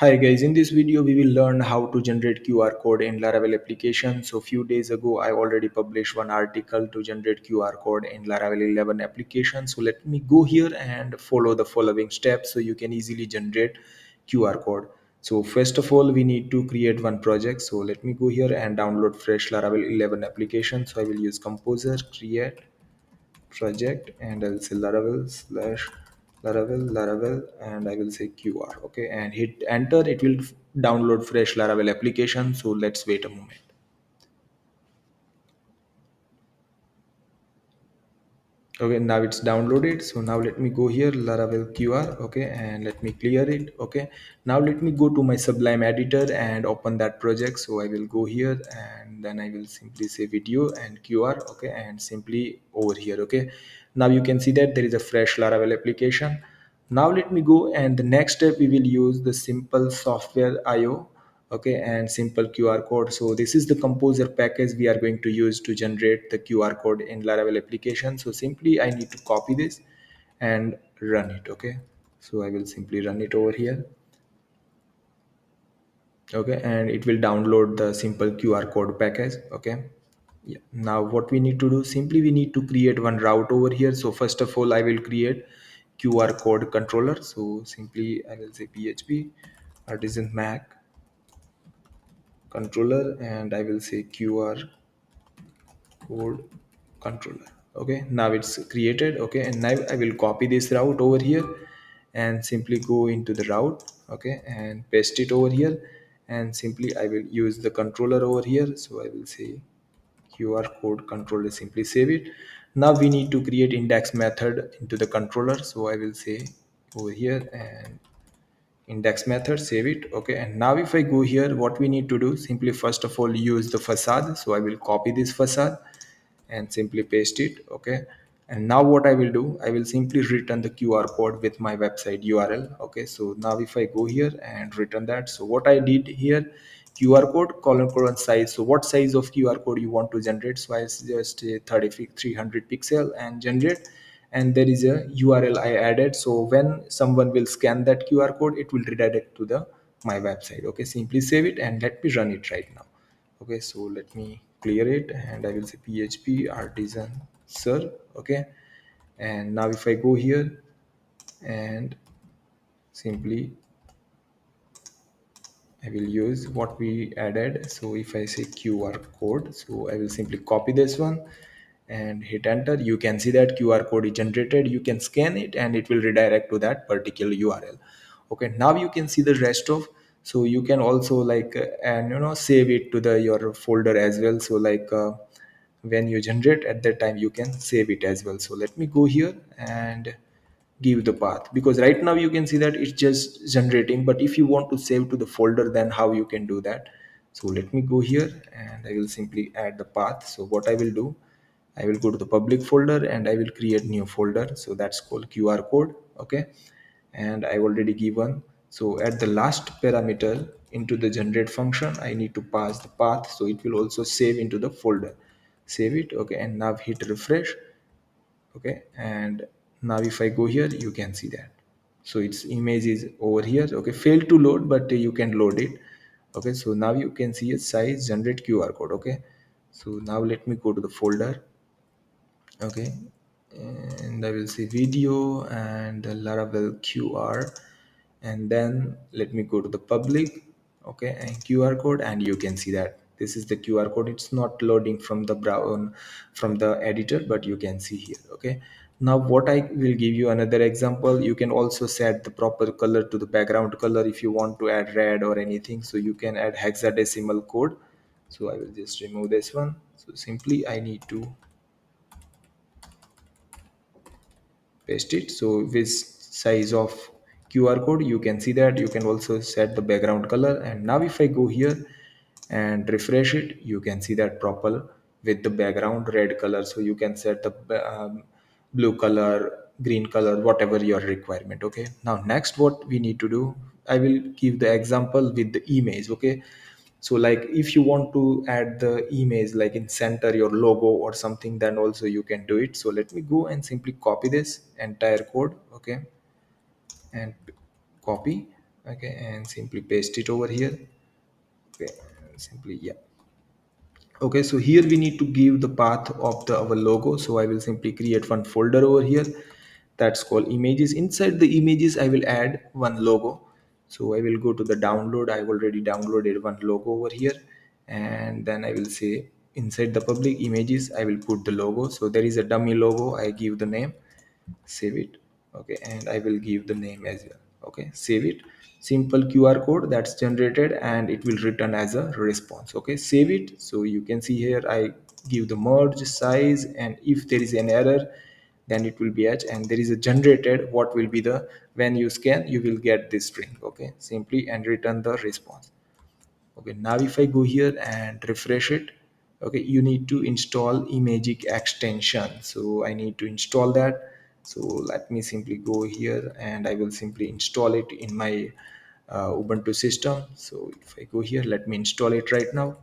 Hi guys, in this video we will learn how to generate QR code in Laravel application. So few days ago I already published one article to generate QR code in Laravel 11 application. So let me go here and follow the following steps so you can easily generate QR code. So first of all we need to create one project. So let me go here and download fresh Laravel 11 application. So I will use composer create project and I will say Laravel and I will say QR. Okay, and hit enter. It will download fresh Laravel application. So let's wait a moment. Okay, now it's downloaded. So now let me go here Laravel QR. Okay, and let me clear it. Okay, now let me go to my Sublime editor and open that project. So I will go here and then I will simply say video and QR. Okay, and simply over here. Okay, now you can see that there is a fresh Laravel application. Now let me go, and the next step we will use the simple software IO. Okay, and simple QR code. So this is the composer package we are going to use to generate the QR code in Laravel application. So simply I need to copy this and run it. Okay, so I will simply run it over here. Okay, and it will download the simple QR code package. Okay, yeah, now what we need to do, simply we need to create one route over here. So first of all I will create QR code controller. So simply I will say php artisan mac controller and I will say QR code controller. Okay, now it's created. Okay, and now I will copy this route over here and simply go into the route. Okay, and paste it over here, and simply I will use the controller over here. So I will say QR code controller, simply save it. Now we need to create index method into the controller. So I will say over here and index method, save it. Okay, and now if I go here, what we need to do, simply first of all use the facade. So I will copy this facade and simply paste it. Okay, and now what I will do, I will simply return the QR code with my website URL. Okay, so now if I go here and return that, so what I did here, QR code colon size. So what size of QR code you want to generate? So I suggest 300 pixel and generate, and there is a URL I added. So when someone will scan that QR code, it will redirect to the my website. Okay, simply save it and let me run it right now. Okay, so let me clear it and I will say php artisan sir. Okay, and now if I go here and simply I will use what we added. So if I say QR code, so I will simply copy this one and hit enter. You can see that QR code is generated. You can scan it and it will redirect to that particular URL. Okay, now you can see the rest of. So you can also like and save it to the your folder as well. So like when you generate at that time, you can save it as well. So let me go here and give the path, because right now you can see that it's just generating, but if you want to save to the folder, then how you can do that? So let me go here and I will simply add the path. So what I will do, I will go to the public folder and I will create new folder. So that's called QR code. Okay, and I already given. So at the last parameter into the generate function, I need to pass the path, so it will also save into the folder. Save it. Okay, and now hit refresh. Okay, and now if I go here, you can see that. So its image is over here. Okay, failed to load, but you can load it. Okay, so now you can see a size generate QR code. Okay, so now let me go to the folder. Okay, and I will see video and the Laravel QR, and then let me go to the public. Okay, and QR code, and you can see that this is the QR code. It's not loading from the brown from the editor, but you can see here. Okay, now what I will give you another example. You can also set the proper color to the background color if you want to add red or anything. So you can add hexadecimal code. So I will just remove this one. So simply I need to paste it. So with size of QR code, you can see that. You can also set the background color, and now if I go here and refresh it, you can see that proper with the background red color. So you can set the blue color, green color, whatever your requirement. Okay, now next what we need to do, I will give the example with the image. Okay, so like if you want to add the image like in center your logo or something, then also you can do it. So let me go and simply copy this entire code. Okay, and copy. Okay, and simply paste it over here. Okay, and simply, yeah. Okay, so here we need to give the path of our logo. So I will simply create one folder over here that's called images. Inside the images, I will add one logo. So I will go to the download. I've already downloaded one logo over here. And then I will say inside the public images, I will put the logo. So there is a dummy logo. I give the name, save it. Okay, and I will give the name as well. Okay, save it. Simple QR code that's generated and it will return as a response. Okay, save it. So you can see here I give the merge size, and if there is an error, then it will be h, and there is a generated what will be the, when you scan you will get this string. Okay, simply and return the response. Okay, now if I go here and refresh it, okay, you need to install imagic extension. So I need to install that. So let me simply go here and I will simply install it in my Ubuntu system. So if I go here, let me install it right now.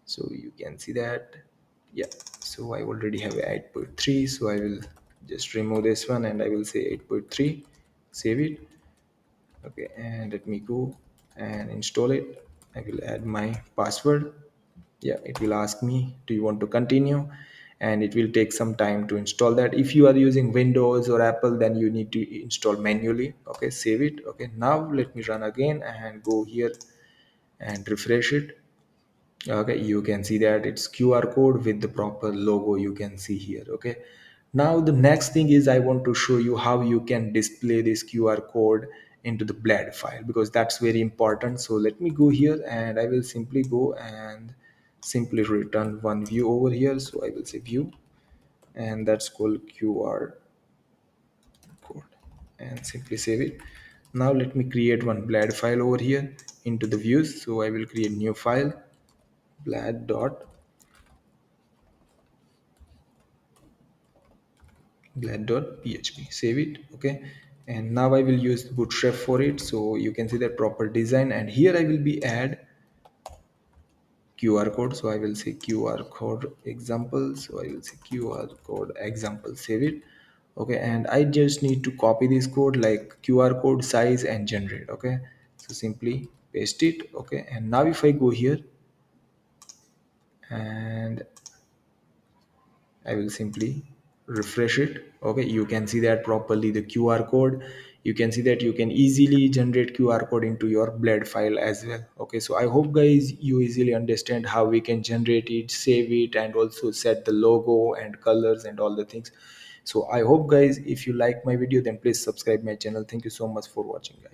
So you can see that, yeah. So I already have 8.3, so I will just remove this one and I will say 8.3, save it. Okay, and let me go and install it. I will add my password. Yeah, it will ask me, do you want to continue, and it will take some time to install that. If you are using Windows or Apple, then you need to install manually. Okay, save it. Okay, now let me run again and go here and refresh it. Okay, you can see that it's QR code with the proper logo, you can see here. Okay, now the next thing is I want to show you how you can display this QR code into the bled file, because that's very important. So let me go here and I will simply go and simply return one view over here. So I will say view, and that's called QR code, and simply save it. Now let me create one bled file over here into the views. So I will create new file, bled dot glad.php, save it. Okay, and now I will use bootstrap for it. So you can see that proper design, and here I will be add QR code. So I will say QR code example. So I will say QR code example, save it. Okay, and I just need to copy this code like QR code size and generate. Okay, so simply paste it. Okay, and now if I go here and I will simply refresh it. Okay, you can see that properly the QR code. You can see that you can easily generate QR code into your bled file as well. Okay, so I hope guys you easily understand how we can generate it, save it, and also set the logo and colors and all the things. So I hope guys if you like my video, then please subscribe my channel. Thank you so much for watching guys.